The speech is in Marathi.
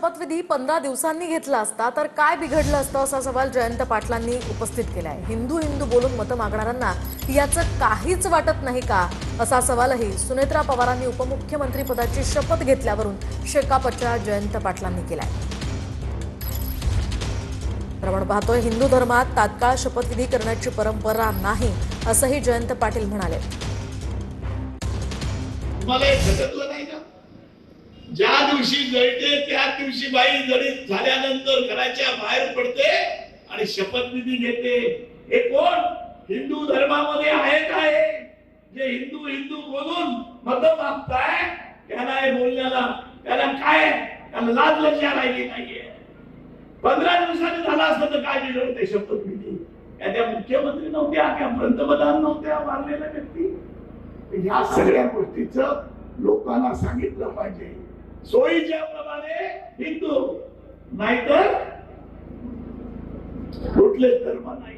शपथविधी 15 दिवसांनी घेतला असता तर काय बिघडलं असतं असा सवाल जयंत पाटलांनी उपस्थित केलाय। हिंदू हिंदू बोलून मतं मागणाऱ्यांना याचं काहीच वाटत नाही का असा सवालही सुनेत्रा पवारांनी उपमुख्यमंत्री पदाची शपथ घेतल्यावरून शेकापच्या जयंत पाटलांनी केलाय। आपण पाहतोय हिंदू धर्मात तात्काळ शपथविधी करण्याची परंपरा नाही असंही जयंत पाटील म्हणाले। मला हे खटकलं नाही का? ज्या दिवशी जळते त्या दिवशी बाई जळीत झाल्यानंतर घराच्या बाहेर पडते आणि शपथविधी घेते। हे कोण हिंदू धर्मामध्ये आहे काय? जे हिंदू हिंदू बोलून मत मागताय त्याला हे बोलण्याला त्याला काय त्याला लाज लज्जा राहिली नाहीये। 15 दिवसांनी झाला असतं तर काय बिघडते शपथविधी? त्या मुख्यमंत्री नव्हत्या का पंतप्रधान नव्हत्या वारलेल्या व्यक्ती? या सगळ्या गोष्टीचं लोकांना सांगितलं पाहिजे। सोयीच्या प्रमाणे हिंदू नाहीतर कुठले धर्म नाही।